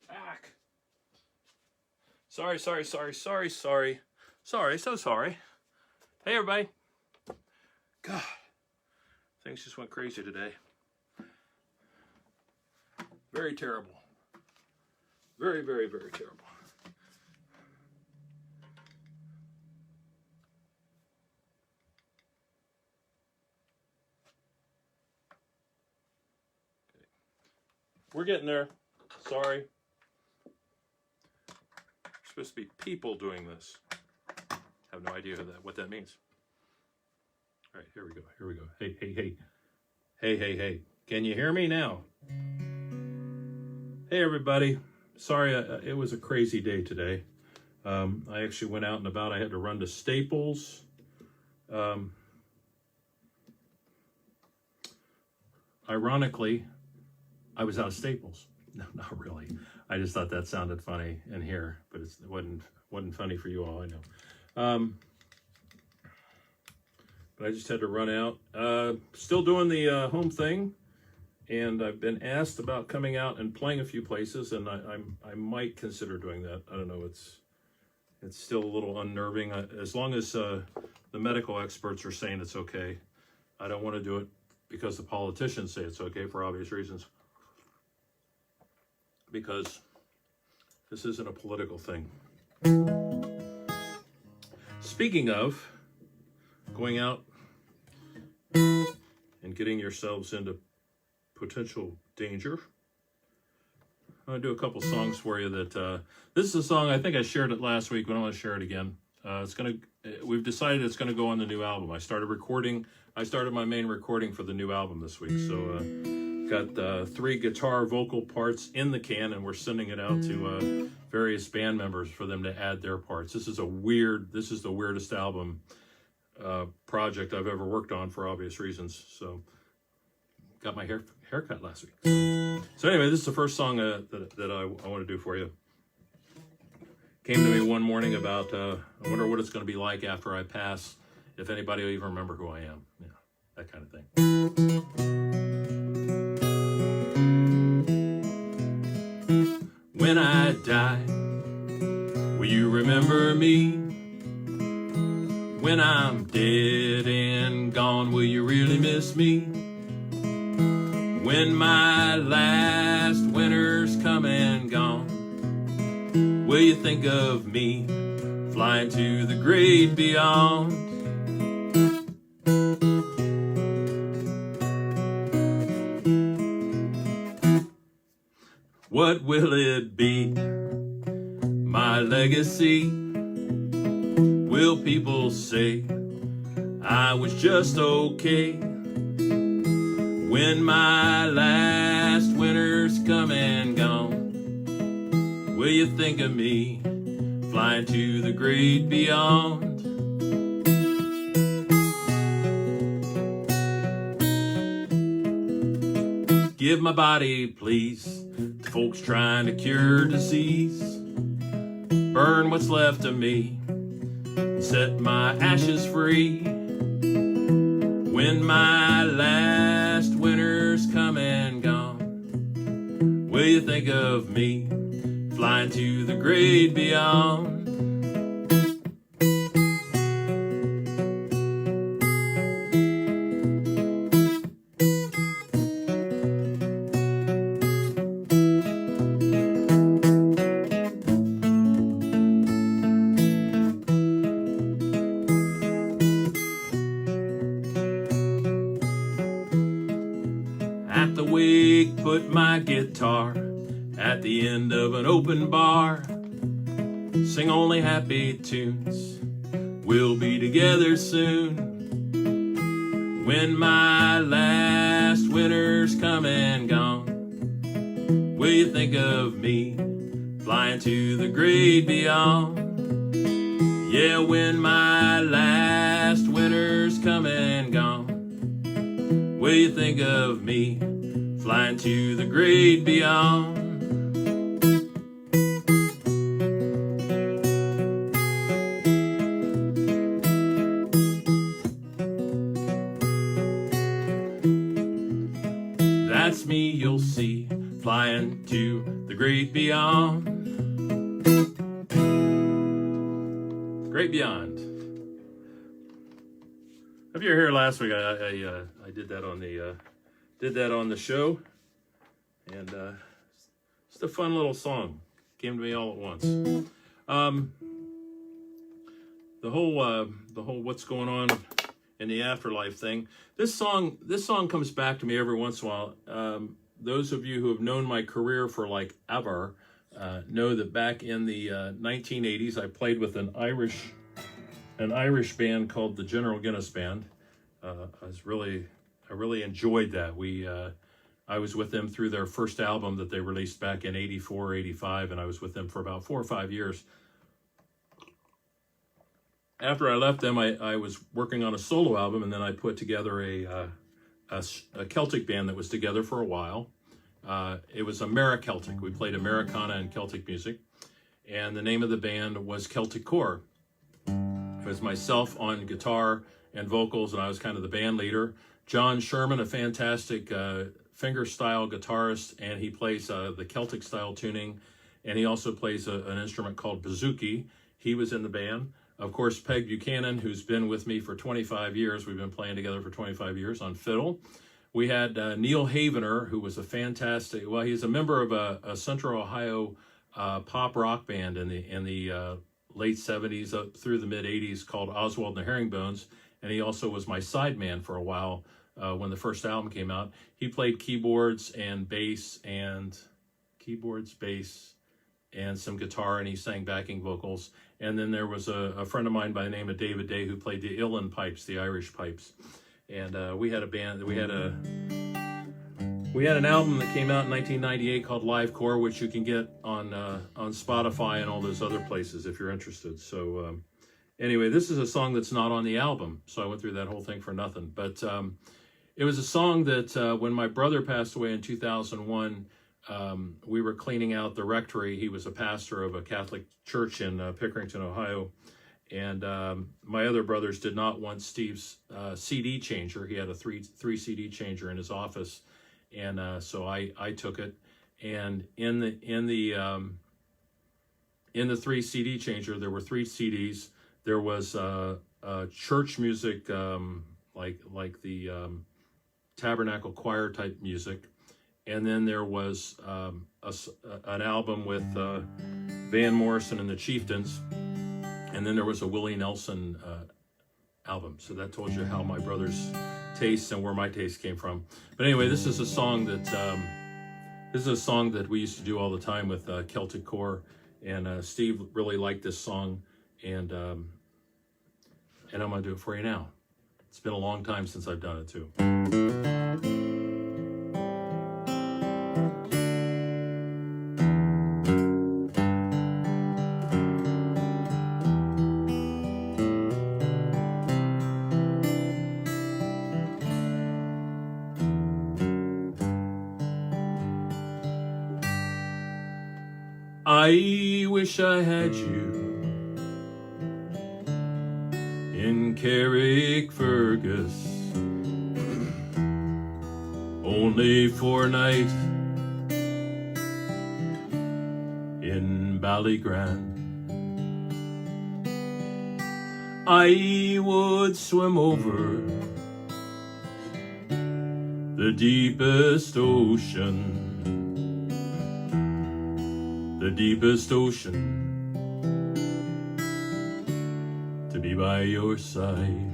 Back. Sorry. So sorry. Hey, everybody. God, things just went crazy today. Very terrible. Very, very, very terrible. Okay. We're getting there. Sorry. Supposed to be people doing this. Have no idea what that means. All right, here we go. Hey. Can you hear me now? Hey, everybody. Sorry, it was a crazy day today. I actually went out and about. I had to run to Staples. Ironically, I was out of Staples. No, not really. I just thought that sounded funny in here, but it wasn't funny for you all, I know. But I just had to run out. Still doing the home thing, and I've been asked about coming out and playing a few places, and I might consider doing that. I don't know. It's still a little unnerving. As long as the medical experts are saying it's okay, I don't want to do it because the politicians say it's okay for obvious reasons. Because this isn't a political thing. Speaking of going out and getting yourselves into potential danger, I'm going to do a couple songs for you that, this is a song, I think I shared it last week, but I want to share it again. We've decided it's going to go on the new album. I started my main recording for the new album this week. So, got 3 guitar vocal parts in the can, and we're sending it out to various band members for them to add their parts. This is the weirdest album project I've ever worked on for obvious reasons. So, got my haircut last week. So anyway, this is the first song that I want to do for you. Came to me one morning about, I wonder what it's going to be like after I pass, if anybody will even remember who I am. Yeah, that kind of thing. When I die, will you remember me? When I'm dead and gone, will you really miss me? When my last winter's come and gone, will you think of me flying to the great beyond? What will it be? My legacy? Will people say I was just okay? When my last winter's come and gone, will you think of me flying to the great beyond? Give my body, please, to folks trying to cure disease. Burn what's left of me, set my ashes free. When my last winter's come and gone, will you think of me flying to the great beyond? At the wake, put my guitar at the end of an open bar. Sing only happy tunes, we'll be together soon. When my last winter's come and gone, will you think of me flying to the great beyond? Yeah, when my last winter's come and gone, will you think of me flying to the great beyond? That's me, you'll see, flying to the great beyond. Great beyond. If you were here last week, I did that on the show, and it's a fun little song. Came to me all at once. The whole what's going on in the afterlife thing. This song comes back to me every once in a while. Those of you who have known my career for like ever know that back in the 1980s, I played with an Irish band called the General Guinness Band. I really enjoyed that. I was with them through their first album that they released back in 84, 85, and I was with them for about 4 or 5 years. After I left them, I was working on a solo album, and then I put together a Celtic band that was together for a while. It was Americeltic. We played Americana and Celtic music, and the name of the band was Celtic Core. It was myself on guitar and vocals, and I was kind of the band leader. John Sherman, a fantastic finger-style guitarist, and he plays the Celtic-style tuning, and he also plays an instrument called bouzouki. He was in the band. Of course, Peg Buchanan, who's been with me for 25 years. We've been playing together for 25 years on fiddle. We had Neil Havener, who was a fantastic, well, he's a member of a Central Ohio pop rock band in the late 70s up through the mid 80s called Oswald and the Herringbones. And he also was my sideman for a while when the first album came out. He played keyboards, bass, and some guitar, and he sang backing vocals. And then there was a friend of mine by the name of David Day who played the Uilleann pipes, the Irish pipes. And we had a band, we had an album that came out in 1998 called Live Core, which you can get on Spotify and all those other places if you're interested. So anyway, this is a song that's not on the album, so I went through that whole thing for nothing. But it was a song that when my brother passed away in 2001, we were cleaning out the rectory. He was a pastor of a Catholic church in Pickerington, Ohio. And my other brothers did not want Steve's CD changer. He had a three CD changer in his office. And so I took it. And in the 3 CD changer, there were 3 CDs. There was church music, like the tabernacle choir type music. And then there was an album with Van Morrison and the Chieftains. And then there was a Willie Nelson album. So that told you how my brother's tastes and where my taste came from. But anyway, this is a song that we used to do all the time with Celtic Core. And Steve really liked this song. And I'm going to do it for you now. It's been a long time since I've done it too. I wish I had you in Carrick Fergus, only for a night in Ballygrand. I would swim over the deepest ocean, the deepest ocean, to be by your side.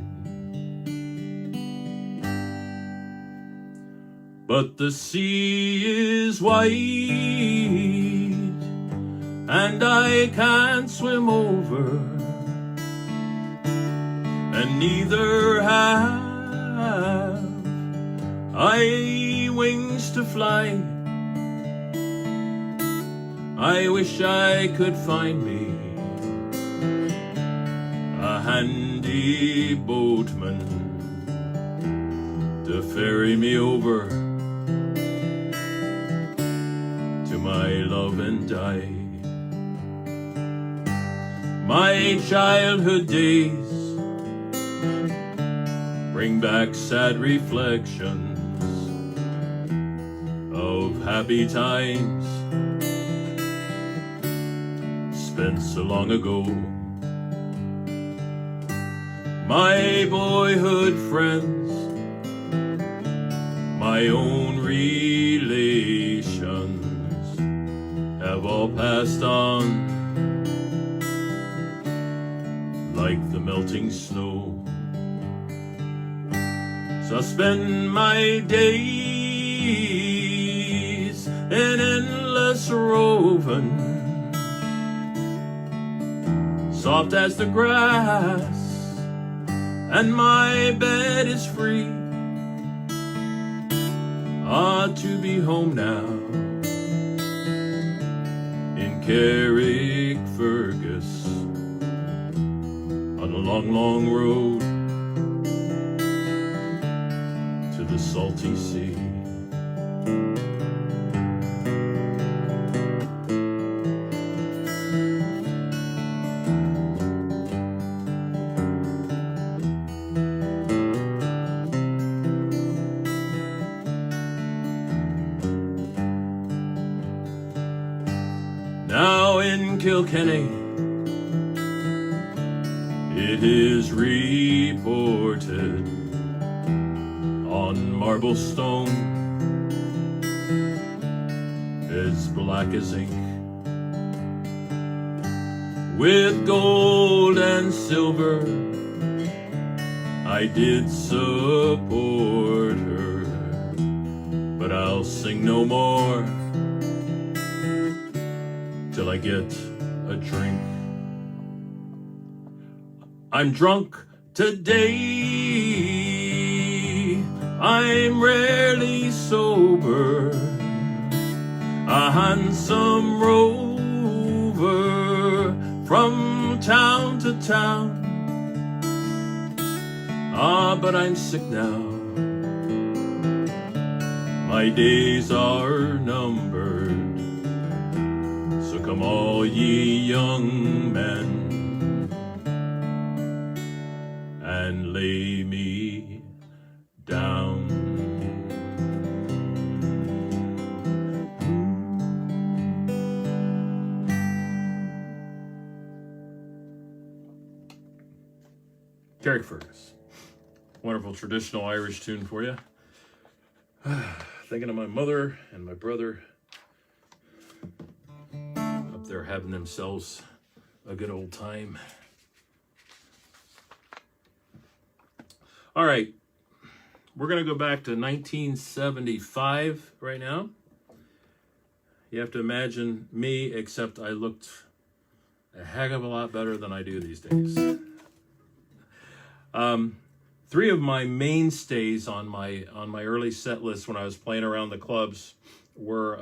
But the sea is wide, and I can't swim over, and neither have I wings to fly. I wish I could find me a handy boatman to ferry me over to my love and die. My childhood days bring back sad reflections of happy times spent so long ago. My boyhood friends, my own relations have all passed on like the melting snow. So I spend my days in endless roving, soft as the grass, and my bed is free. To be home now in Carrick Fergus, on a long, long road to the salty sea. Now in Kilkenny, it is reported on marble stone as black as ink, with gold and silver I did support her, but I'll sing no more till I get a drink. I'm drunk today, I'm rarely sober, a handsome rover from town to town. But I'm sick now, my days are numbered. Come all ye young men and lay me down. Carrick Fergus. Wonderful traditional Irish tune for you. Thinking of my mother and my brother. They're having themselves a good old time. All right, we're going to go back to 1975 right now. You have to imagine me, except I looked a heck of a lot better than I do these days. Three of my mainstays on my early set list when I was playing around the clubs were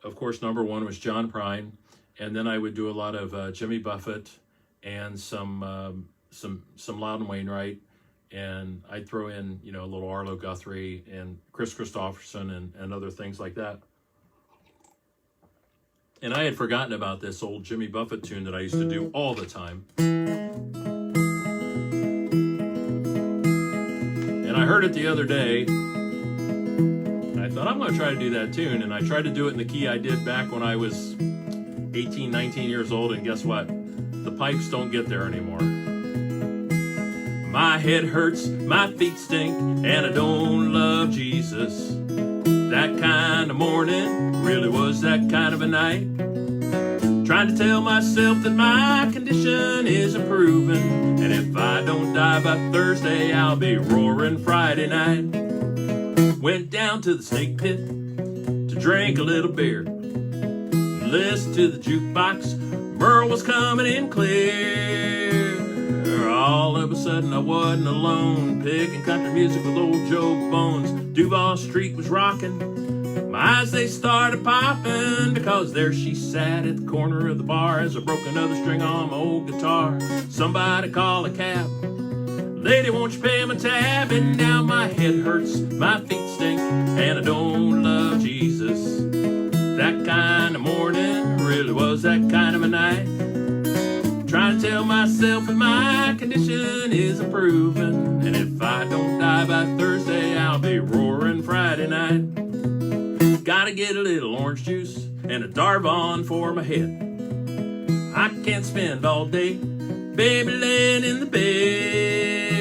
of course, number one was John Prine, and then I would do a lot of Jimmy Buffett and some Loudon Wainwright, and I'd throw in, a little Arlo Guthrie and Chris Christopherson and other things like that. And I had forgotten about this old Jimmy Buffett tune that I used to do all the time. And I heard it the other day. I thought, I'm going to try to do that tune, and I tried to do it in the key I did back when I was 18, 19 years old, and guess what? The pipes don't get there anymore. My head hurts, my feet stink, and I don't love Jesus. That kind of morning really was that kind of a night. Trying to tell myself that my condition is improving, and if I don't die by Thursday, I'll be roaring Friday night. Went down to the snake pit to drink a little beer, listen to the jukebox. Merle was coming in clear. All of a sudden I wasn't alone, picking country music with old Joe Bones. Duval Street was rocking, my eyes they started popping, because there she sat at the corner of the bar as I broke another string on my old guitar. Somebody call a cab, lady won't you pay my tab? And now my head hurts, my feet stink, and I don't love Jesus. That kind of morning really was that kind of a night. Trying to tell myself that my condition is improving, and if I don't die by Thursday, I'll be roaring Friday night. Got Gotta get a little orange juice and a Darvon for my head. I can't spend all day, baby, laying in the bed.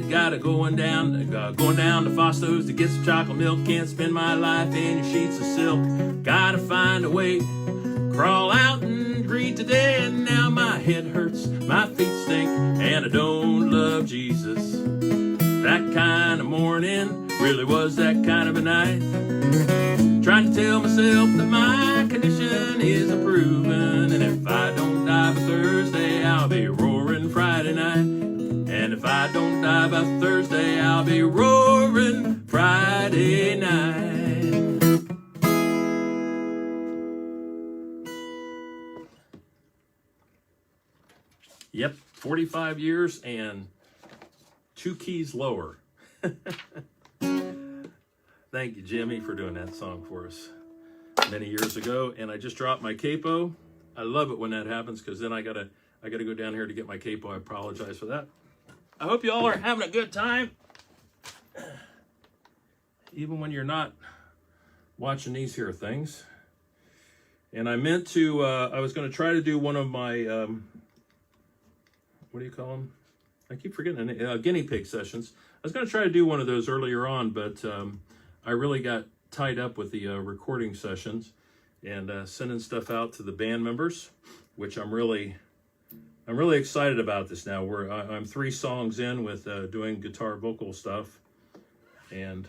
Gotta going down to Fosto's to get some chocolate milk. Can't spend my life in your sheets of silk. Gotta find a way, crawl out and greet today. And now my head hurts, my feet stink, and I don't love Jesus. That kind of morning really was that kind of a night. Trying to tell myself that my condition is improving, and if I don't die by Thursday, I'll be roaring Friday night. And if I don't die by Thursday, I'll be roaring Friday night. Yep, 45 years and 2 keys lower. Thank you, Jimmy, for doing that song for us many years ago. And I just dropped my capo. I love it when that happens, because then I gotta go down here to get my capo. I apologize for that. I hope you all are having a good time, even when you're not watching these here things. And I meant to, I was going to try to do one of my, what do you call them? I keep forgetting, guinea pig sessions. I was going to try to do one of those earlier on, but I really got tied up with the recording sessions and sending stuff out to the band members, which I'm really excited about this now. I'm 3 songs in with doing guitar vocal stuff, and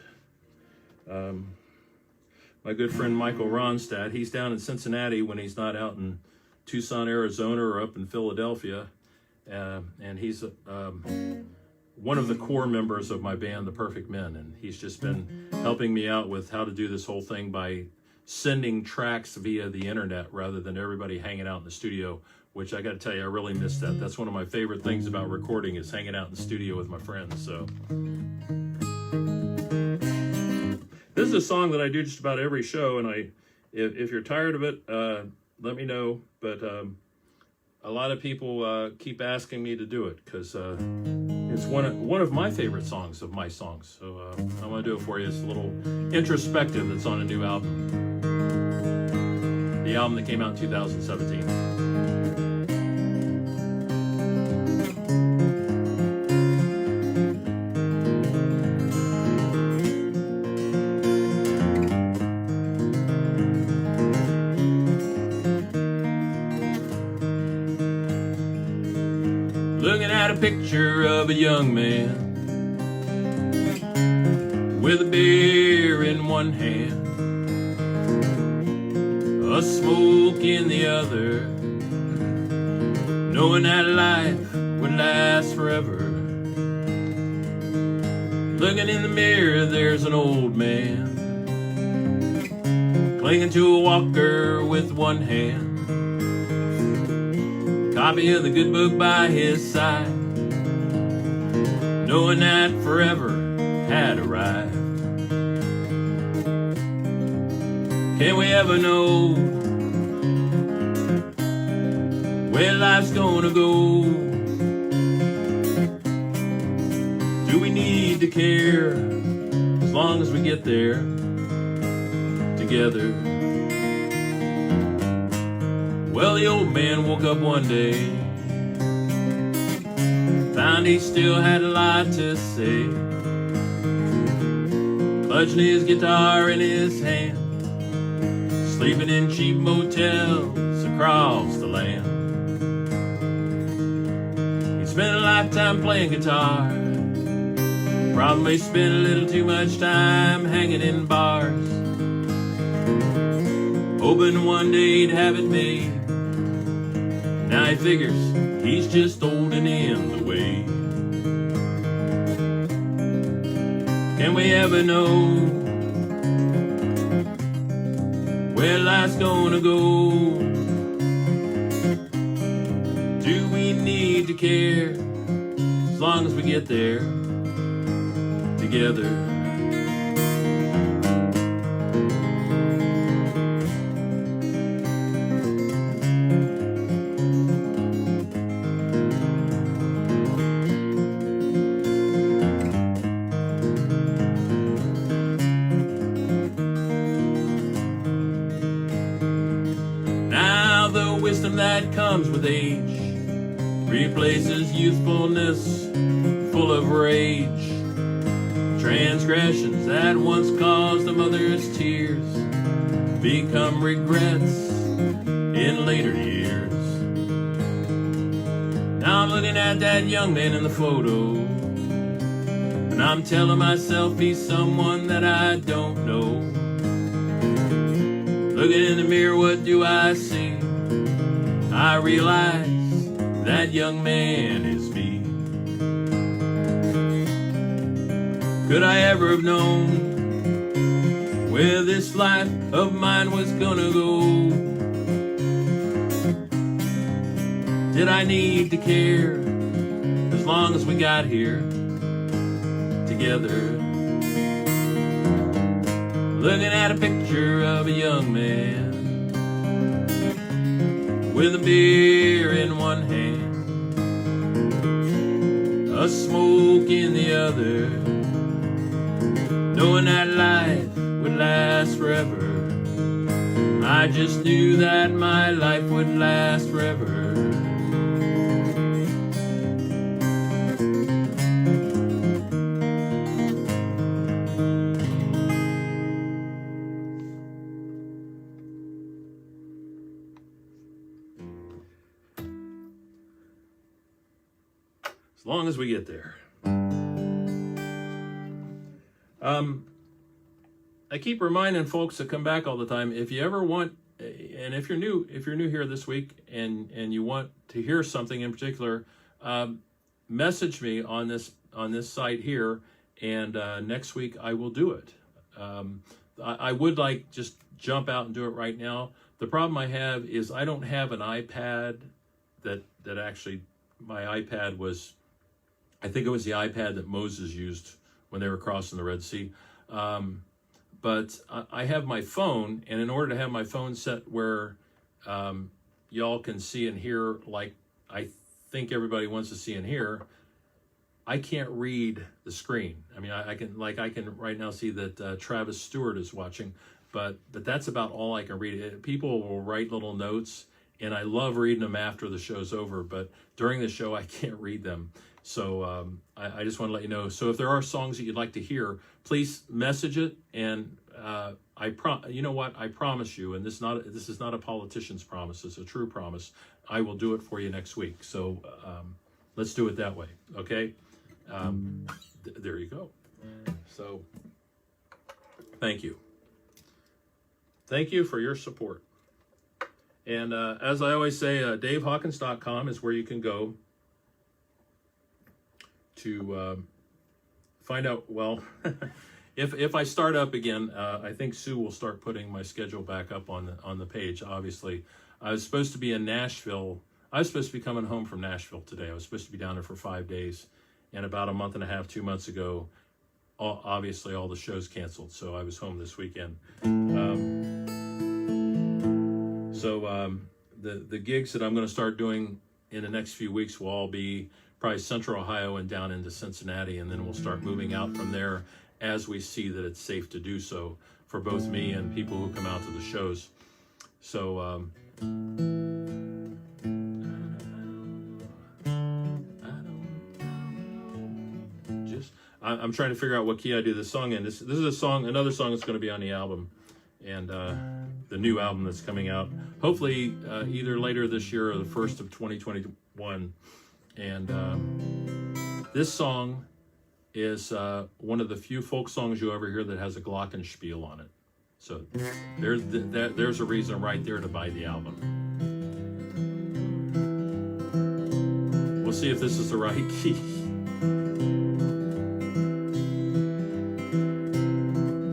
my good friend Michael Ronstadt, he's down in Cincinnati when he's not out in Tucson, Arizona, or up in Philadelphia, and he's one of the core members of my band, The Perfect Men, and he's just been helping me out with how to do this whole thing by sending tracks via the internet rather than everybody hanging out in the studio, which I got to tell you, I really miss that. That's one of my favorite things about recording, is hanging out in the studio with my friends. So this is a song that I do just about every show, and if you're tired of it, let me know. But a lot of people keep asking me to do it, because it's one of my favorite songs of my songs. So I want to do it for you. It's a little introspective that's on a new album. The album that came out in 2017. Looking at a picture of a young man with a beer in one hand, a smoke in the other, knowing that life would last forever. Looking in the mirror, there's an old man clinging to a walker with one hand, copy of the good book by his side, knowing that forever had arrived. Can we ever know where life's gonna go? Do we need to care as long as we get there together? Well, the old man woke up one day, found he still had a lot to say, clutching his guitar in his hand, sleeping in cheap motels across the land. He spent a lifetime playing guitar, probably spent a little too much time hanging in bars, hoping one day he'd have it made. Now he figures he's just holding in the way. Can we ever know where life's gonna go? Do we need to care as long as we get there together? wisdom that comes with age replaces youthfulness full of rage. Transgressions that once caused a mother's tears become regrets in later years. Now I'm looking at that young man in the photo, and I'm telling myself he's someone that I don't know. Looking in the mirror, what do I see? I realize that young man is me. Could I ever have known where this life of mine was gonna go? Did I need to care as long as we got here together? Looking at a picture of a young man with a beer in one hand, a smoke in the other, knowing that life would last forever. I just knew that my life would last forever. As long as we get there. I keep reminding folks to come back all the time. If you ever want, and if you're new here this week and you want to hear something in particular, message me on this site here, and next week I will do it. I would like just jump out and do it right now. The problem I have is I don't have an iPad that actually, my iPad was, I think it was the iPad that Moses used when they were crossing the Red Sea. But I have my phone, and in order to have my phone set where y'all can see and hear like I think everybody wants to see and hear, I can't read the screen. I mean, I can right now see that Travis Stewart is watching, but that's about all I can read. People will write little notes, and I love reading them after the show's over, but during the show I can't read them. So I just want to let you know. So if there are songs that you'd like to hear, please message it. And you know what? I promise you, and this is not a politician's promise. It's a true promise. I will do it for you next week. So let's do it that way. Okay. There you go. So thank you. Thank you for your support. And as I always say, DaveHawkins.com is where you can go to find out, well, if I start up again, I think Sue will start putting my schedule back up on the page. Obviously, I was supposed to be in Nashville. I was supposed to be coming home from Nashville today. I was supposed to be down there for 5 days, and about a month and a half, 2 months ago, obviously all the shows canceled, so I was home this weekend. The gigs that I'm going to start doing in the next few weeks will all be probably Central Ohio and down into Cincinnati, and then we'll start moving out from there as we see that it's safe to do so for both me and people who come out to the shows. So I'm trying to figure out what key I do this song in. This is another song that's going to be on the album, and the new album that's coming out hopefully either later this year or the first of 2021. And this song is one of the few folk songs you'll ever hear that has a glockenspiel on it. So there's a reason right there to buy the album. We'll see if this is the right key.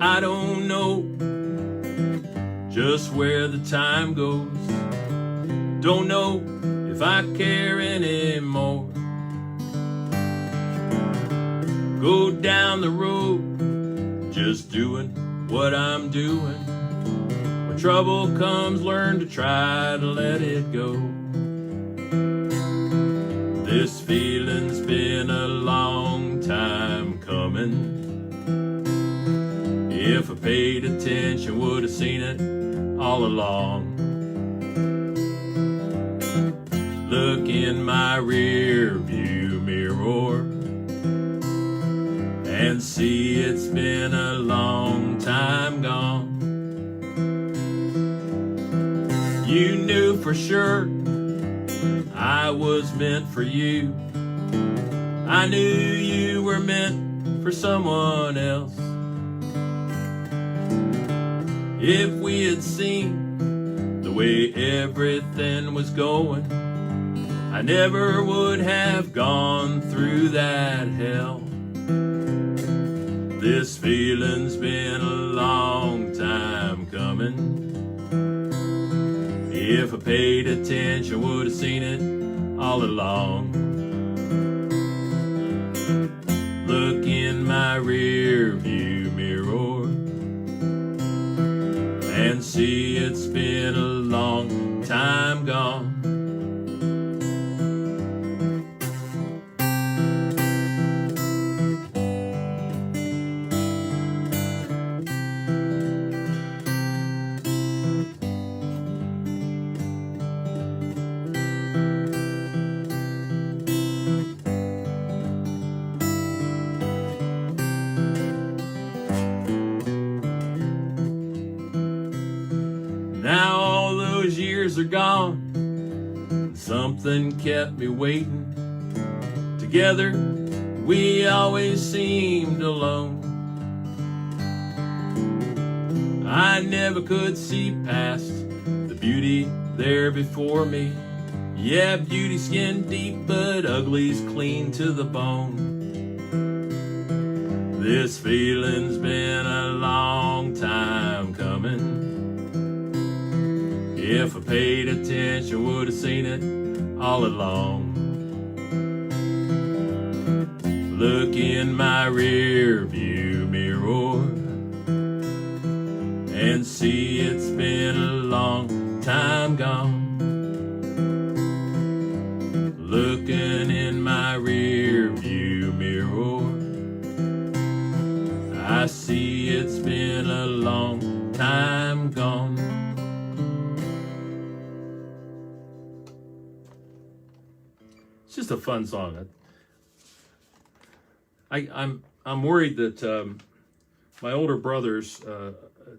I don't know just where the time goes. Don't know if I care anymore. Go down the road, just doing what I'm doing. When trouble comes, learn to try to let it go. This feeling's been a long time coming. If I paid attention, would have seen it all along. rear view mirror and see it's been a long time gone. You knew for sure I was meant for you. I knew you were meant for someone else. If we had seen the way everything was going, I never would have gone through that hell. This feeling's been a long time coming. If I paid attention, would have seen it all along. Look in my rear view mirror and see it's been a long time gone. Now all those years are gone, something kept me waiting. Together we always seemed alone. I never could see past the beauty there before me. Yeah, beauty skin deep, but ugly's clean to the bone. This feeling's been a long time coming. If I paid attention, would have seen it all along. Look in my rear view mirror and see it's been a long time gone. Looking in my rear view mirror, I see it's been a long time gone. It's just a fun song. I'm worried that my older brothers,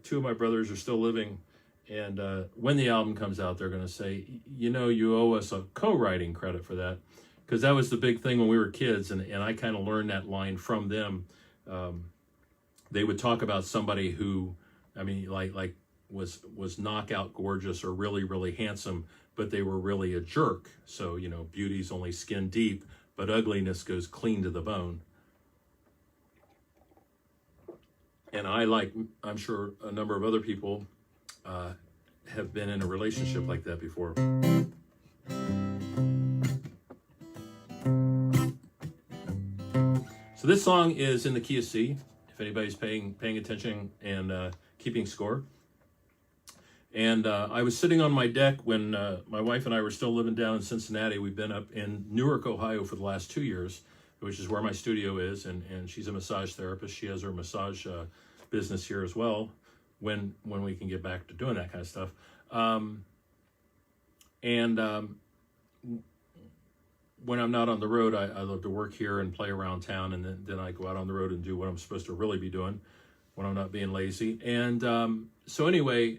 two of my brothers are still living, and when the album comes out, they're going to say, you know, you owe us a co-writing credit for that, because that was the big thing when we were kids, and I kind of learned that line from them. They would talk about somebody who, I mean, like was knockout gorgeous or really, really handsome, but they were really a jerk. So, you know, beauty's only skin deep, but ugliness goes clean to the bone. And I'm sure a number of other people have been in a relationship like that before. So this song is in the key of C, if anybody's paying attention and keeping score. And I was sitting on my deck when my wife and I were still living down in Cincinnati. We've been up in Newark, Ohio for the last 2 years, which is where my studio is. And she's a massage therapist. She has her massage business here as well when we can get back to doing that kind of stuff. When I'm not on the road, I love to work here and play around town. And then I go out on the road and do what I'm supposed to really be doing when I'm not being lazy. And so anyway,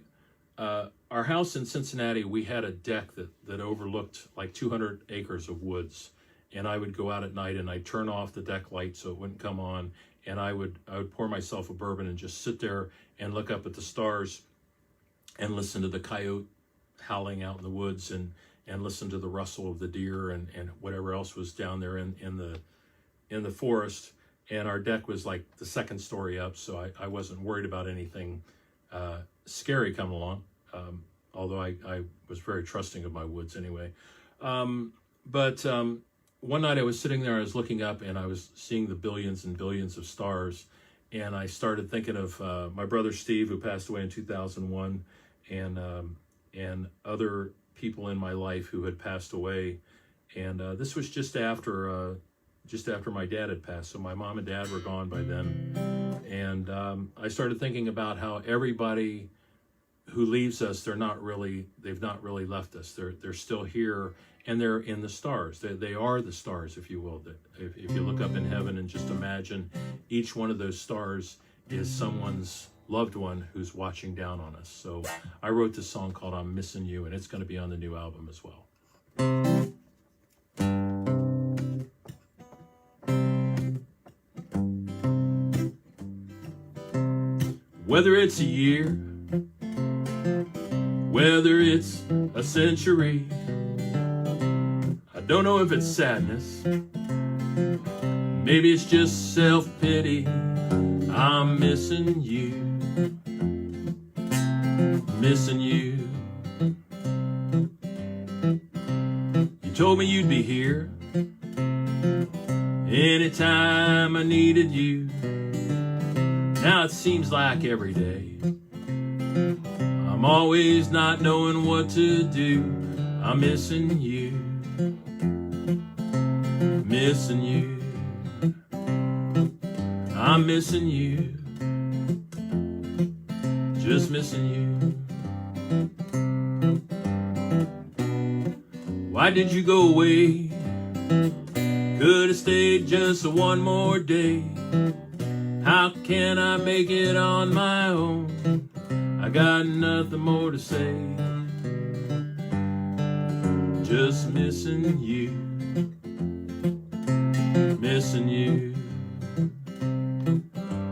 our house in Cincinnati, we had a deck that overlooked like 200 acres of woods. And I would go out at night and I'd turn off the deck light so it wouldn't come on. And I would pour myself a bourbon and just sit there and look up at the stars and listen to the coyote howling out in the woods and listen to the rustle of the deer and whatever else was down there in the forest. And our deck was like the second story up, so I wasn't worried about anything scary coming along, although I was very trusting of my woods anyway. But one night I was sitting there, I was looking up, and I was seeing the billions and billions of stars, and I started thinking of my brother Steve, who passed away in 2001, and other people in my life who had passed away. And this was just after my dad had passed, so my mom and dad were gone by then. And I started thinking about how everybody who leaves us, they've not really left us. They're still here, and they're in the stars. They are the stars, if you will. That if you look up in heaven and just imagine each one of those stars is someone's loved one who's watching down on us. So I wrote this song called I'm Missing You, and it's going to be on the new album as well. Whether it's a year, whether it's a century, I don't know if it's sadness, maybe it's just self-pity. I'm missing you, missing you. You told me you'd be here anytime I needed you. Now it seems like every day I'm always not knowing what to do. I'm missing you, missing you. I'm missing you, just missing you. Why did you go away? Could have stayed just one more day. How can I make it on my own? I got nothing more to say. Just missing you, missing you.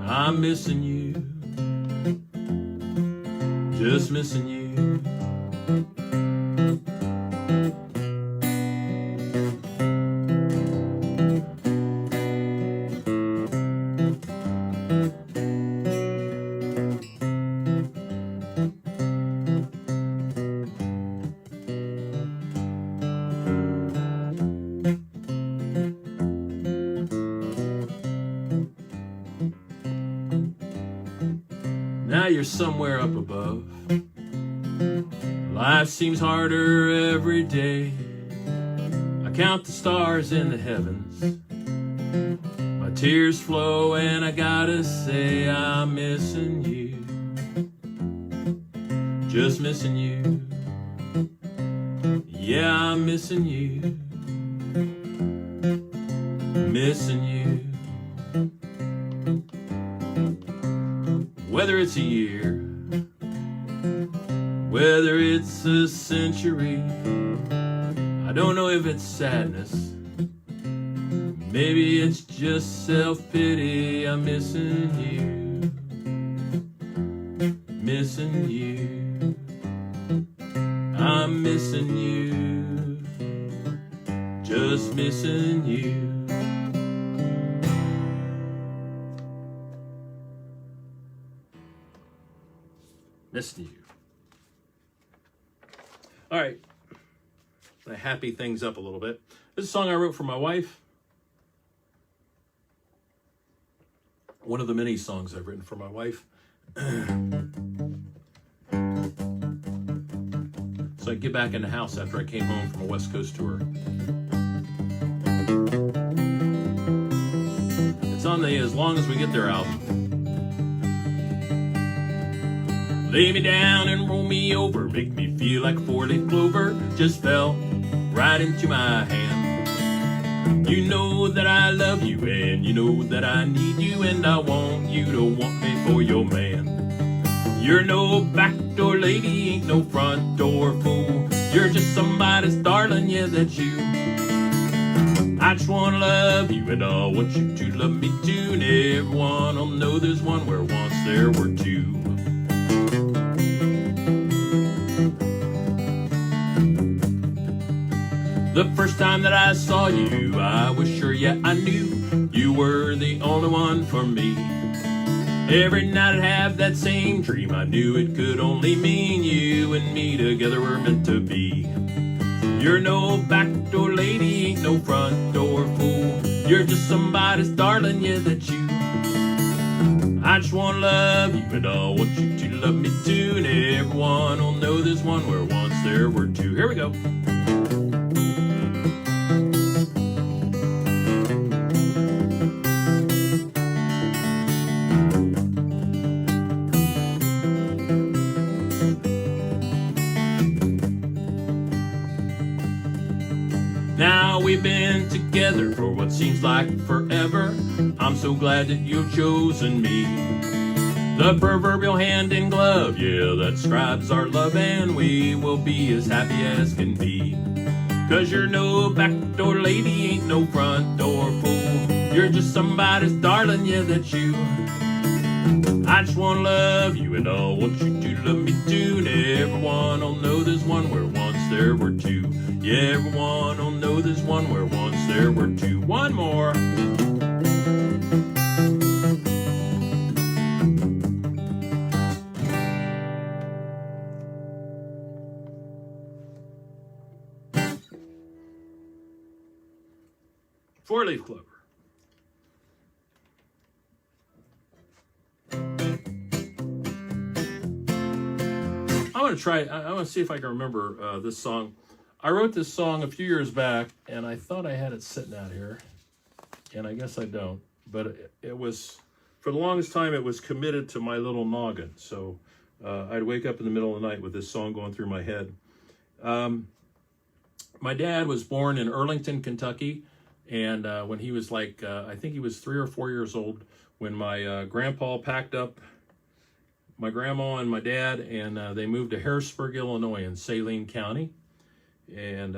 I'm missing you, just missing you. Now you're somewhere up above. Life seems harder every day. I count the stars in the heavens. My tears flow and I gotta say I'm missing you. Just missing you. Yeah, I'm missing you. Missing you. Whether it's a year, whether it's a century, I don't know if it's sadness, maybe it's just self-pity. I'm missing you, missing you. I'm missing you, just missing you. Missing you. All right, I happy things up a little bit. This is a song I wrote for my wife. One of the many songs I've written for my wife. So I get back in the house after I came home from a West Coast tour. It's on the As Long As We Get There album. Lay me down and roll me over, make me feel like a four-leaf clover just fell right into my hand. You know that I love you and you know that I need you, and I want you to want me for your man. You're no backdoor lady, ain't no front door fool. You're just somebody's darling, yeah, that's you. I just wanna love you and I want you to love me too, and everyone'll know there's one where once there were two. The first time that I saw you, I was sure, yeah, I knew you were the only one for me. Every night I'd have that same dream, I knew it could only mean you and me together were meant to be. You're no backdoor lady, ain't no front door fool. You're just somebody's darling, yeah, that's you. I just wanna love you and I want you to love me too, and everyone will know there's one where once there were two. Here we go. we've been together for what seems like forever. I'm so glad that you've chosen me. The proverbial hand in glove, yeah, that describes our love, and we will be as happy as can be. 'Cause you're no backdoor lady, ain't no front door fool. You're just somebody's darling, yeah, that's you. I just wanna love you, and I want you to love me too. And everyone'll know there's one where once there were two. Yeah, everyone'll know there's one where once there were two. One more. Four-leaf clover. I want to see if I can remember this song. I wrote this song a few years back, and I thought I had it sitting out here, and I guess I don't. But it was, for the longest time, it was committed to my little noggin. So I'd wake up in the middle of the night with this song going through my head. My dad was born in Arlington, Kentucky, and when he was like, I think he was 3 or 4 years old, when my grandpa packed up my grandma and my dad, and they moved to Harrisburg, Illinois in Saline County, and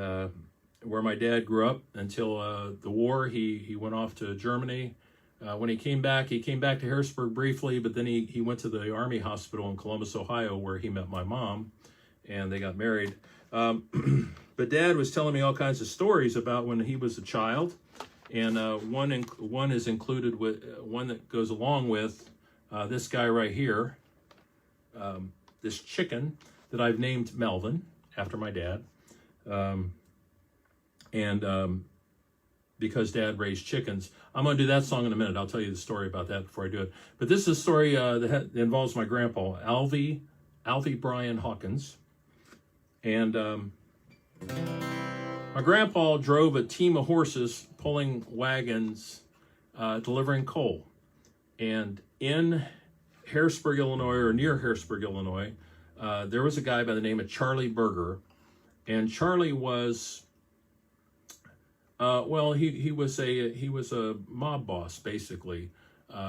where my dad grew up until the war. He went off to Germany. When he came back to Harrisburg briefly, but then he went to the Army Hospital in Columbus, Ohio, where he met my mom, and they got married. But Dad was telling me all kinds of stories about when he was a child, and one is included with one that goes along with this guy right here. This chicken that I've named Melvin after my dad, because Dad raised chickens. I'm going to do that song in a minute. I'll tell you the story about that before I do it. But this is a story that involves my grandpa, Alvy Brian Hawkins. And my grandpa drove a team of horses pulling wagons, delivering coal. And in Harrisburg, Illinois, or near Harrisburg, Illinois, there was a guy by the name of CHARLEY BIRGER, and Charlie was, he was a mob boss basically,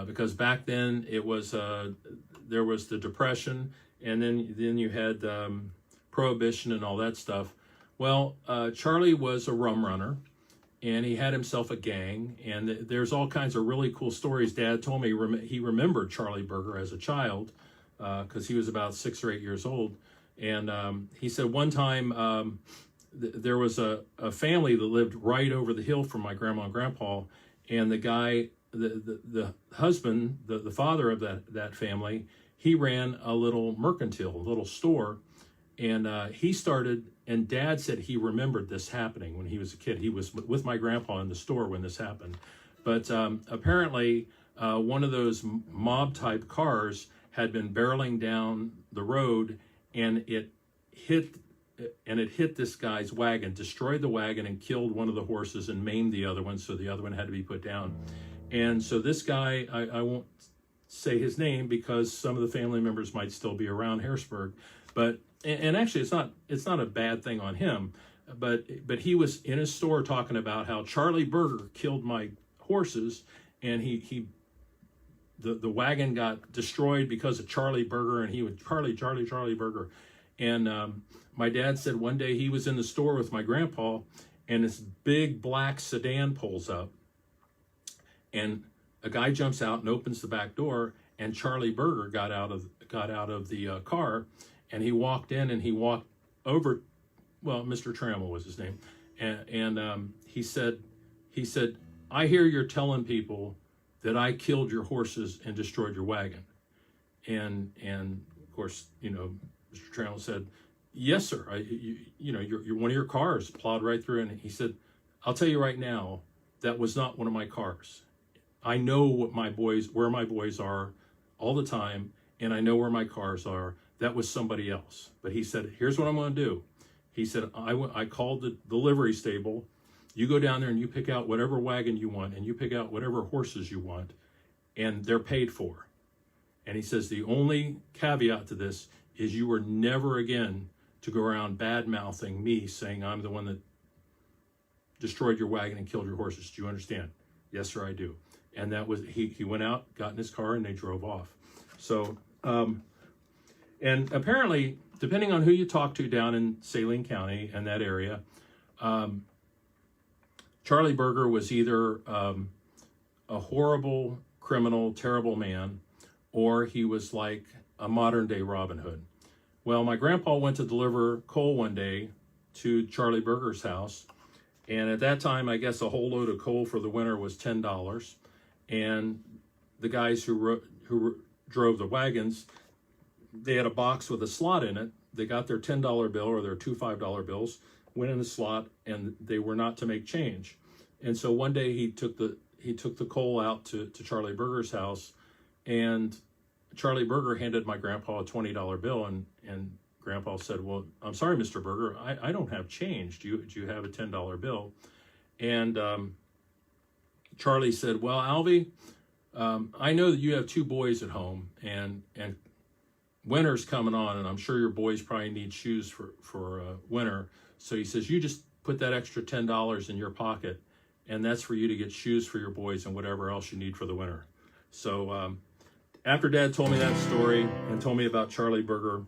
because back then it was there was the Depression, and then you had Prohibition and all that stuff. Well, Charlie was a rum runner, and he had himself a gang, and there's all kinds of really cool stories. Dad told me he remembered Charlie Birger as a child, because he was about 6 or 8 years old. And he said one time there was a family that lived right over the hill from my grandma and grandpa, and the guy, the husband, the father of that family, he ran a little mercantile, a little store, and he started. And Dad said he remembered this happening when he was a kid. He was with my grandpa in the store when this happened. But apparently one of those mob-type cars had been barreling down the road, and it hit this guy's wagon, destroyed the wagon, and killed one of the horses and maimed the other one, so the other one had to be put down. And so this guy, I won't say his name because some of the family members might still be around Harrisburg, but and actually it's not a bad thing on him, but he was in his store talking about how Charlie Birger killed my horses, and the wagon got destroyed because of Charlie Birger, and he would Charlie Birger. And my dad said one day he was in the store with my grandpa, and this big black sedan pulls up, and a guy jumps out and opens the back door, and Charlie Birger got out of the car. And he walked in, and he walked over, well, Mr. Trammell was his name. And he said, I hear you're telling people that I killed your horses and destroyed your wagon. And of course, Mr. Trammell said, yes, sir. You're one of your cars plowed right through. And he said, I'll tell you right now, that was not one of my cars. I know where my boys are all the time, and I know where my cars are. That was somebody else. But he said, here's what I'm going to do. He said, I called the livery stable. You go down there and you pick out whatever wagon you want, and you pick out whatever horses you want, and they're paid for. And he says, the only caveat to this is you are never again to go around bad-mouthing me, saying I'm the one that destroyed your wagon and killed your horses. Do you understand? Yes, sir, I do. And that was, he went out, got in his car, and they drove off. So, and apparently, depending on who you talk to down in Saline County and that area, Charlie Berger was either a horrible criminal, terrible man, or he was like a modern day Robin Hood. Well, my grandpa went to deliver coal one day to Charlie Berger's house, and at that time, I guess a whole load of coal for the winter was $10, and the guys who drove the wagons, they had a box with a slot in it. They got their $10 bill or their two $5 bills, went in the slot, and they were not to make change. And so one day he took the coal out to Charlie Berger's house, and Charlie Berger handed my grandpa a $20 bill, and Grandpa said, "Well, I'm sorry, Mr. Berger, I don't have change. Do you have a $10 bill?" And Charlie said, "Well, Alvy, I know that you have two boys at home, and winter's coming on, and I'm sure your boys probably need shoes for winter. So," he says, "you just put that extra $10 in your pocket, and that's for you to get shoes for your boys and whatever else you need for the winter." So after Dad told me that story and told me about Charlie Berger,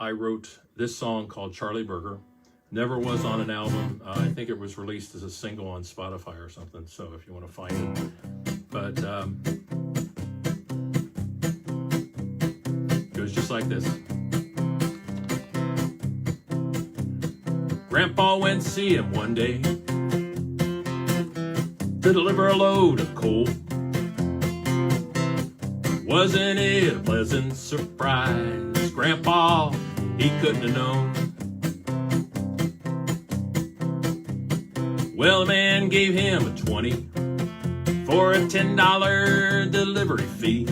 I wrote this song called Charlie Berger. Never was on an album. I think it was released as a single on Spotify or something, so if you want to find it. But it goes just like this. Grandpa went to see him one day to deliver a load of coal. Wasn't it a pleasant surprise? Grandpa, he couldn't have known. Well, the man gave him a 20 for a $10 delivery fee.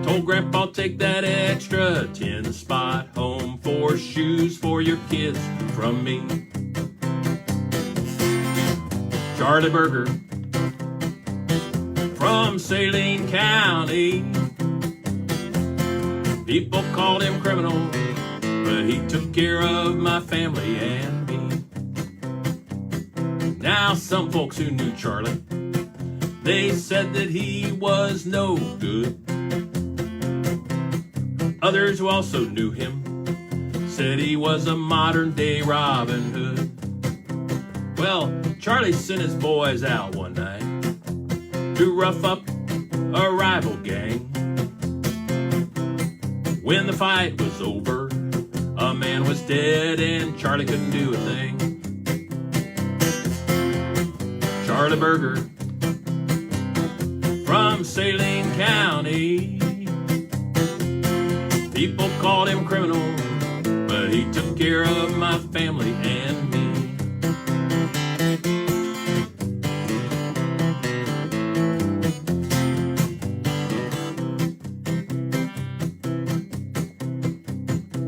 Told Grandpa, take that extra 10 spot home for shoes for your kids from me. Charlie Berger from Saline County. People called him criminal, but he took care of my family and me. Now some folks who knew Charlie, they said that he was no good. Others who also knew him said he was a modern day Robin Hood. Well, Charlie sent his boys out one night to rough up a rival gang. When the fight was over, a man was dead and Charlie couldn't do a thing. Charlie Berger from Saline County. People called him criminal, but he took care of my family and me.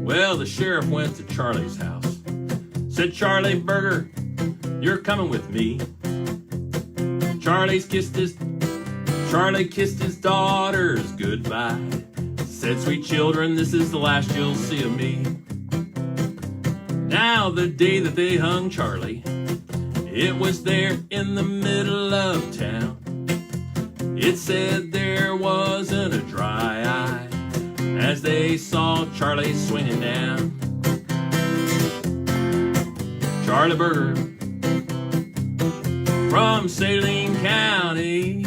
Well, the sheriff went to Charlie's house. Said, "Charlie Berger, you're coming with me." Charlie kissed his daughters goodbye. Said, "Sweet children, this is the last you'll see of me." Now the day that they hung Charlie, it was there in the middle of town. It said there wasn't a dry eye as they saw Charlie swinging down. Charlie Berger from Saline County.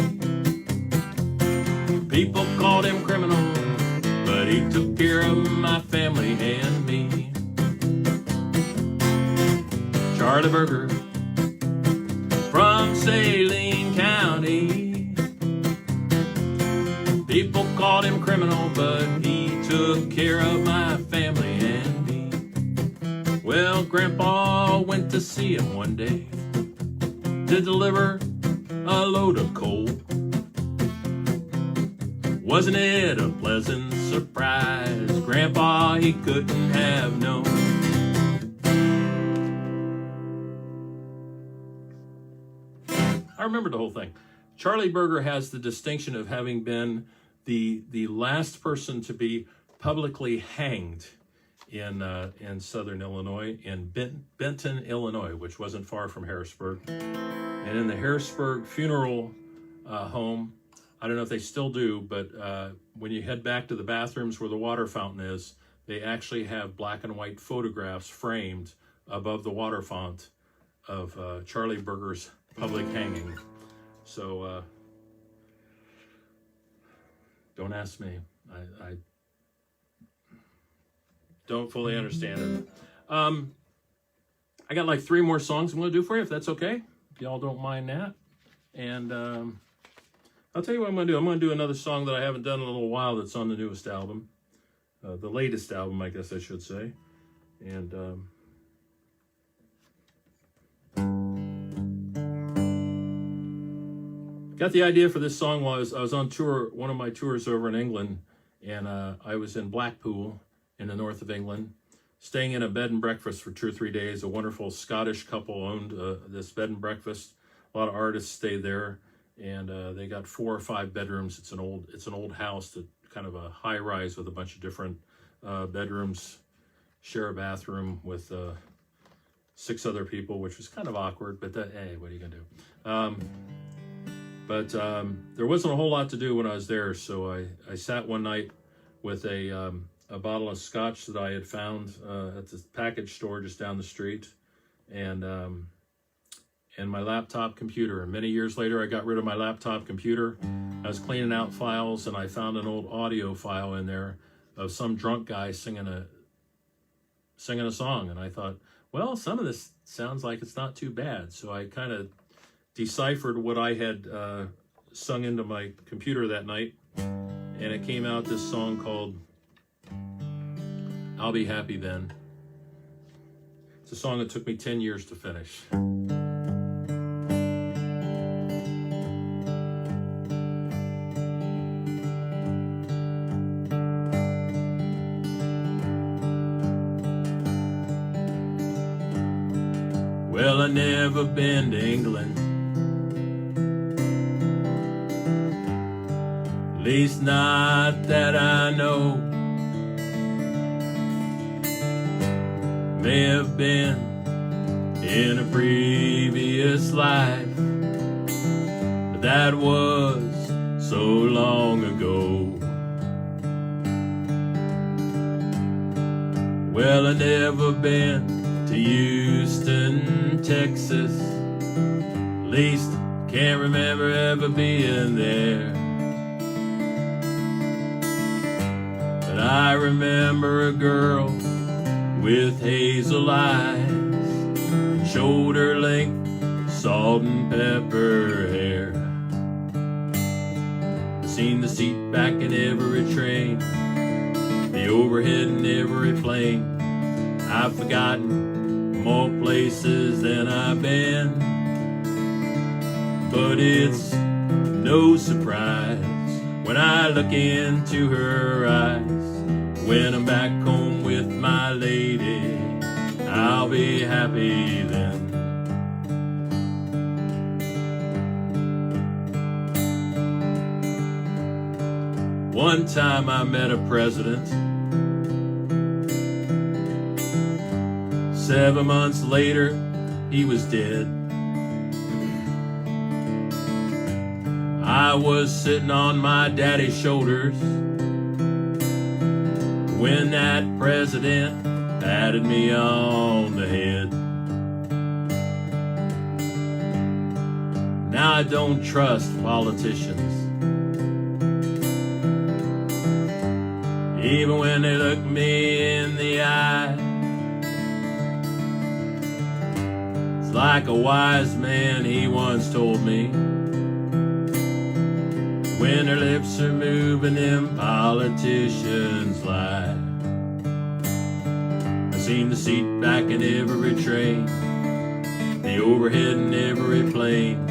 People called him criminal, but he took care of my family and me. Charlie Berger from Saline County. People called him criminal, but he took care of my family and me. Well, Grandpa went to see him one day to deliver a load of coal. Wasn't it a pleasant surprise? Grandpa, he couldn't have known. I remember the whole thing. Charlie Berger has the distinction of having been the last person to be publicly hanged in southern Illinois, in Benton, Illinois, which wasn't far from Harrisburg. And in the Harrisburg funeral home, I don't know if they still do, but when you head back to the bathrooms where the water fountain is, they actually have black and white photographs framed above the water font of Charlie Burger's public hanging. So don't ask me. I don't fully understand it. I got like 3 more songs I'm going to do for you, if that's okay. If y'all don't mind that. And I'll tell you what I'm going to do. I'm going to do another song that I haven't done in a little while that's on the newest album. The latest album, I guess I should say. And got the idea for this song while I was on tour, one of my tours over in England, and I was in Blackpool in the north of England, staying in a bed and breakfast for 2 or 3 days. A wonderful Scottish couple owned this bed and breakfast. A lot of artists stayed there, and they got 4 or 5 bedrooms. It's an old house, that kind of a high rise with a bunch of different bedrooms. Share a bathroom with 6 other people, which was kind of awkward. But hey, what are you gonna do? There wasn't a whole lot to do when I was there, so I sat one night with a bottle of scotch that I had found at the package store just down the street, and my laptop computer. And many years later, I got rid of my laptop computer. I was cleaning out files, and I found an old audio file in there of some drunk guy singing a song. And I thought, well, some of this sounds like it's not too bad. So I kind of deciphered what I had sung into my computer that night, and it came out this song called I'll Be Happy Then. It's a song that took me 10 years to finish. Well, I never been to England, at least not that I know. May have been in a previous life, but that was so long ago. Well, I never been to Houston, Texas, at least can't remember ever being there. But I remember a girl with hazel eyes, shoulder length, salt and pepper hair. I've seen the seat back in every train, the overhead in every plane. I've forgotten more places than I've been, but it's no surprise when I look into her eyes. When I'm back home with my lady, I'll be happy then. One time I met a president. 7 months later, he was dead. I was sitting on my daddy's shoulders when that president patted me on the head. Now I don't trust politicians, even when they look me in the eye. It's like a wise man, he once told me, when their lips are moving, them politicians lie. I've seen the seat back in every train, the overhead in every plane.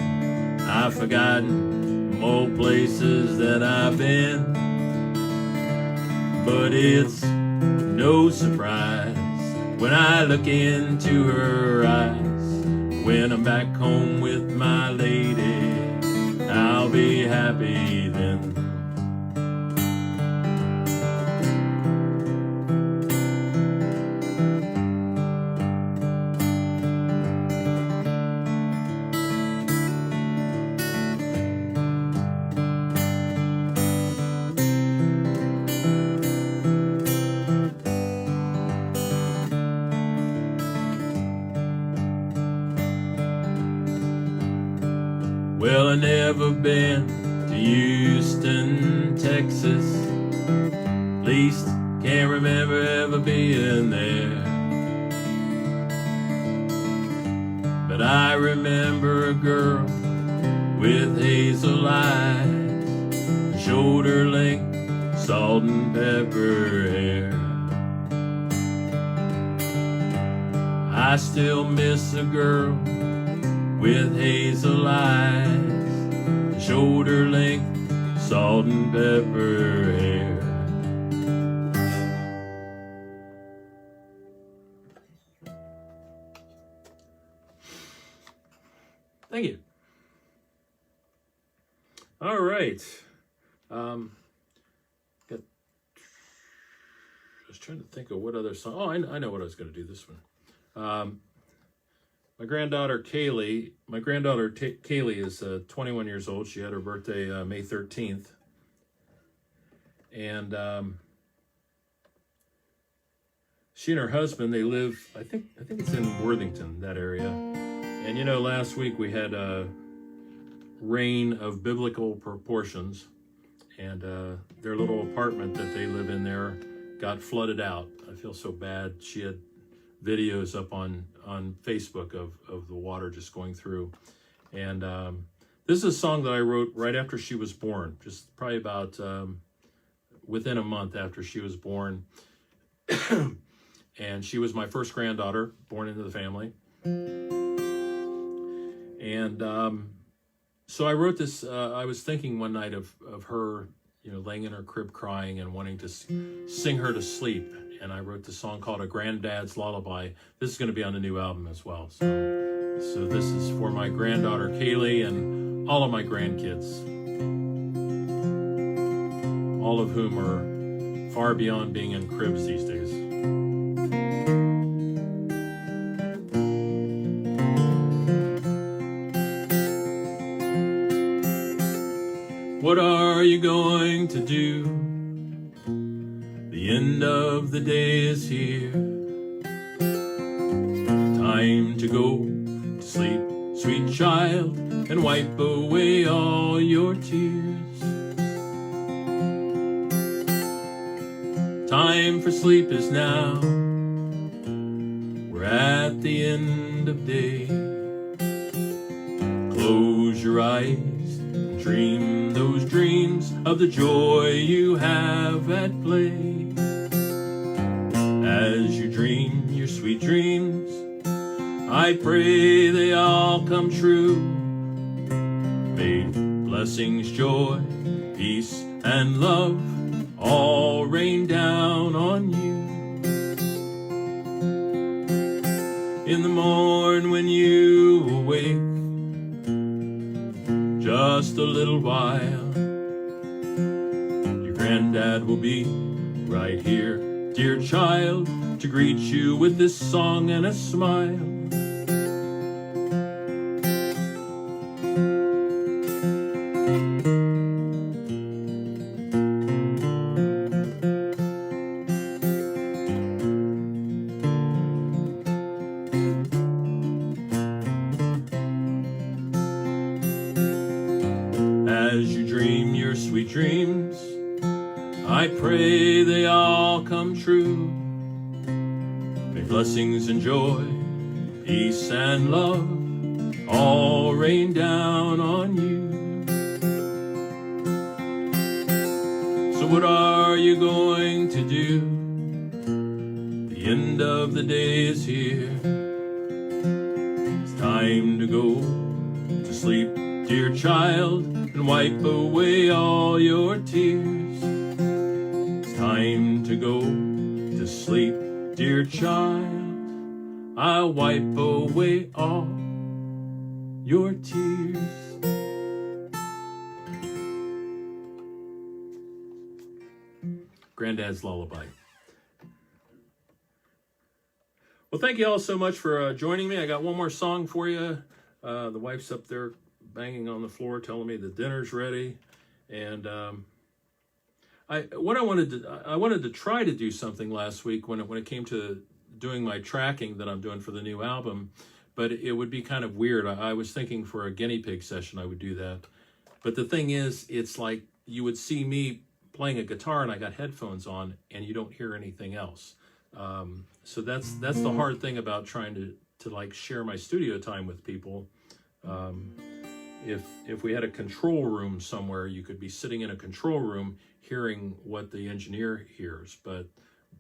I've forgotten more places than I've been, but it's no surprise when I look into her eyes. When I'm back home with my lady, I'll be happy then. never been to Houston, Texas. Least can't remember ever being there. But I remember a girl with hazel eyes, shoulder length, salt and pepper hair. I still miss a girl with hazel eyes, shoulder length, salt and pepper hair. Thank you. All right. I was trying to think of what other song. Oh, I know what I was going to do this one. My granddaughter Kaylee. Kaylee is 21 years old. She had her birthday May 13th, and she and her husband, they live. I think it's in Worthington, that area. And you know, last week we had a rain of biblical proportions, and their little apartment that they live in there got flooded out. I feel so bad. She had videos up on Facebook of the water just going through. And this is a song that I wrote right after she was born, just probably about within a month after she was born. And she was my first granddaughter born into the family. And so I wrote this, I was thinking one night of her, you know, laying in her crib crying and wanting to sing her to sleep. And I wrote the song called A Granddad's Lullaby. This is going to be on the new album as well. So this is for my granddaughter Kaylee and all of my grandkids, all of whom are far beyond being in cribs these days. What are you going to do? The end of the day is here. Time to go to sleep, sweet child, and wipe away all your tears. Time for sleep is now. We're at the end of day. Close your eyes and dream those dreams of the joy you have at play. As you dream your sweet dreams, I pray they all come true. May blessings, joy, peace, and love all rain down on you. In the morn when you awake, just a little while, your granddad will be right here, dear child, to greet you with this song and a smile. As you dream your sweet dreams, I pray they all come true. May blessings and joy, peace and love all rain down on you. So what are you going to do? The end of the day is here. It's time to go to sleep, dear child, and wipe away all your tears. It's time to go to sleep, dear child. I'll wipe away all your tears. Granddad's Lullaby. Well, thank you all so much for joining me. I got one more song for you. The wife's up there banging on the floor, telling me the dinner's ready, and I wanted to try to do something last week when it came to doing my tracking that I'm doing for the new album, but it would be kind of weird. I was thinking for a guinea pig session, I would do that. But the thing is, it's like you would see me playing a guitar and I got headphones on and you don't hear anything else. So that's the hard thing about trying to like share my studio time with people. If we had a control room somewhere, you could be sitting in a control room hearing what the engineer hears. But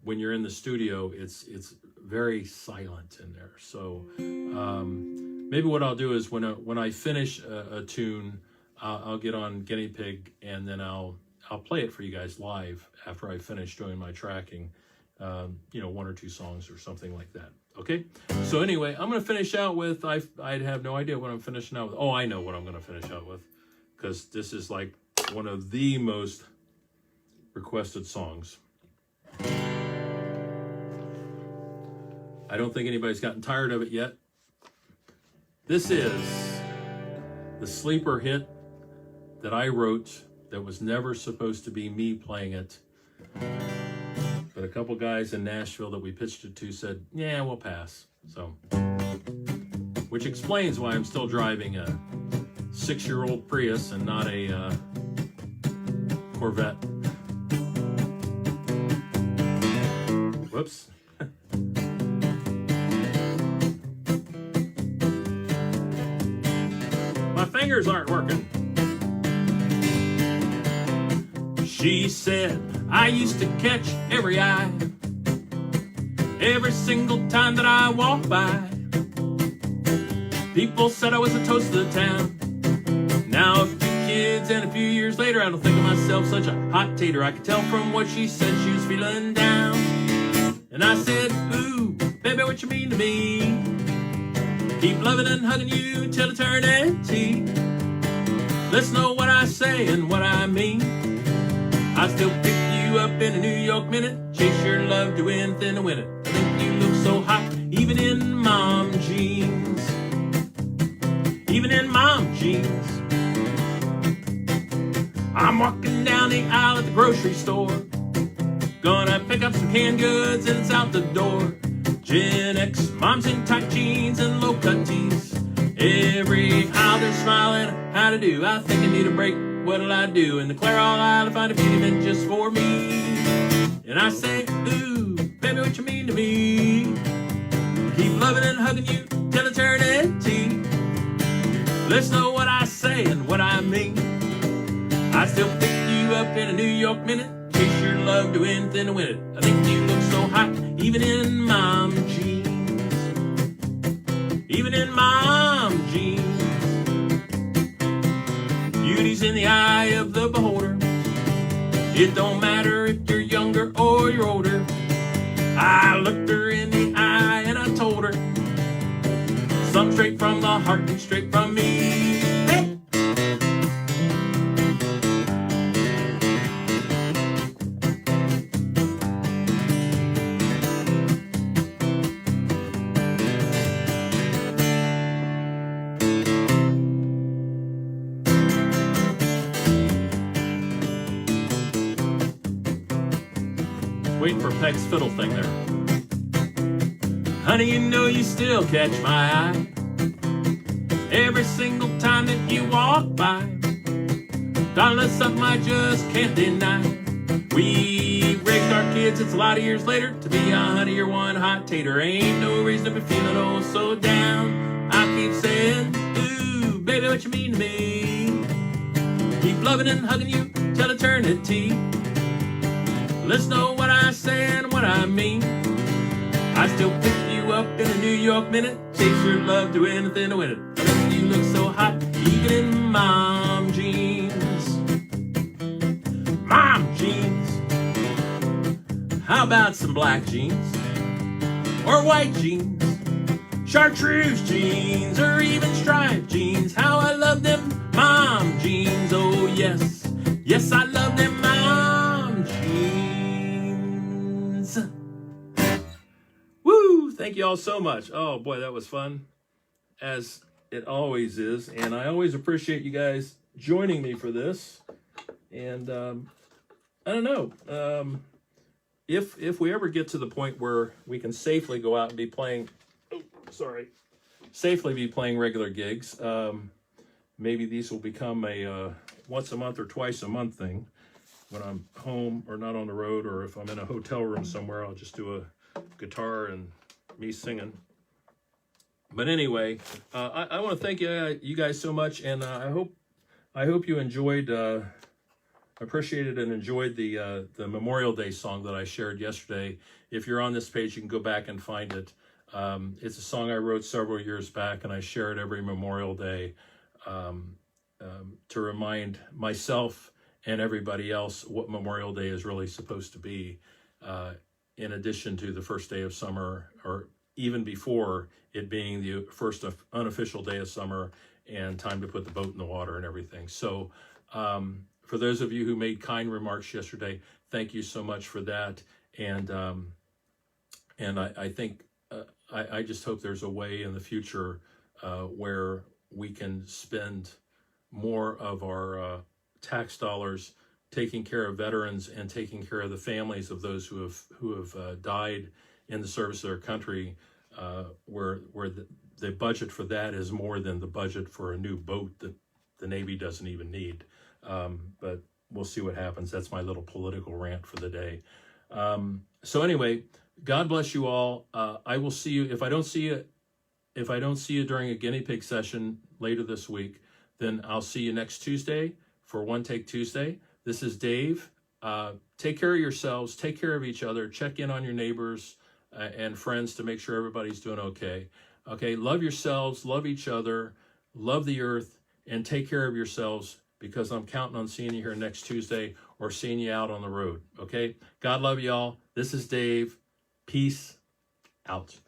when you're in the studio, it's very silent in there. So maybe what I'll do is when I finish a tune, I'll get on Guinea Pig and then I'll play it for you guys live after I finish doing my tracking. You know, 1 or 2 songs or something like that. Okay, so anyway, I'm going to finish out with, I'd have no idea what I'm finishing out with. Oh, I know what I'm going to finish out with, because this is like one of the most requested songs. I don't think anybody's gotten tired of it yet. This is the sleeper hit that I wrote that was never supposed to be me playing it. But a couple guys in Nashville that we pitched it to said, yeah, we'll pass. So, which explains why I'm still driving a 6-year-old Prius and not a Corvette. Whoops. My fingers aren't working. She said, I used to catch every eye, every single time that I walked by. People said I was a toast of the town. Now a few kids and a few years later, I don't think of myself such a hot tater. I could tell from what she said she was feeling down. And I said, ooh, baby, what you mean to me? Keep loving and hugging you till eternity. Let's know what I say and what I mean. I still pick you up in a New York minute, chase your love to anything to win it. I think you look so hot, even in mom jeans. Even in mom jeans. I'm walking down the aisle at the grocery store, gonna pick up some canned goods and it's out the door. Gen X, moms in tight jeans and low-cut tees. Every aisle they're smiling, how to do. I think I need a break. What'll I do? In the Claire all aisle to find a beauty meant just for me. And I say, ooh, baby, what you mean to me? Keep loving and hugging you till eternity. Let's know what I say and what I mean. I still pick you up in a New York minute, chase your love to anything to win it. I think you look so hot, even in mom jeans. Even in mom jeans. Beauty's in the eye of the beholder. It don't matter if you're younger or you're older. I looked her in the eye and I told her, something straight from the heart and straight from me. Hey! Waiting for Peg's fiddle thing there. Honey, you know you still catch my eye every single time that you walk by. Darling, that's something I just can't deny. We raised our kids, it's a lot of years later. To be a honey, you're one hot tater. Ain't no reason to be feeling oh so down. I keep saying, ooh, baby, what you mean to me? Keep loving and hugging you till eternity. Let's know what I say and what I mean. I still pick you up in a New York minute, chase your love to anything to win it. I think you look so hot, even in mom jeans. Mom jeans. How about some black jeans? Or white jeans? Chartreuse jeans, or even striped jeans. How I love them mom jeans, oh yes. Yes, I love them mom jeans. Woo! Thank you all so much. Oh boy, that was fun, as it always is. And I always appreciate you guys joining me for this. And I don't know, if we ever get to the point where we can safely go out and be playing, oh, sorry, safely be playing regular gigs. Maybe these will become a once a month or twice a month thing when I'm home or not on the road, or if I'm in a hotel room somewhere, I'll just do a guitar and me singing. But anyway, I want to thank you guys so much, and I hope you enjoyed, appreciated and enjoyed the Memorial Day song that I shared yesterday. If you're on this page, you can go back and find it. It's a song I wrote several years back, and I share it every Memorial Day to remind myself and everybody else what Memorial Day is really supposed to be, in addition to the first day of summer, or even before it being the first unofficial day of summer and time to put the boat in the water and everything. So for those of you who made kind remarks yesterday, thank you so much for that. And I think I just hope there's a way in the future where we can spend more of our tax dollars taking care of veterans and taking care of the families of those who have died in the service of their country, where the budget for that is more than the budget for a new boat that the Navy doesn't even need. But we'll see what happens. That's my little political rant for the day. So anyway, God bless you all. I will see you. If I don't see you during a guinea pig session later this week, then I'll see you next Tuesday for One Take Tuesday. This is Dave. Take care of yourselves. Take care of each other. Check in on your neighbors and friends to make sure everybody's doing okay. Okay, love yourselves, love each other, love the earth, and take care of yourselves, because I'm counting on seeing you here next Tuesday or seeing you out on the road. Okay, God love y'all. This is Dave. Peace out.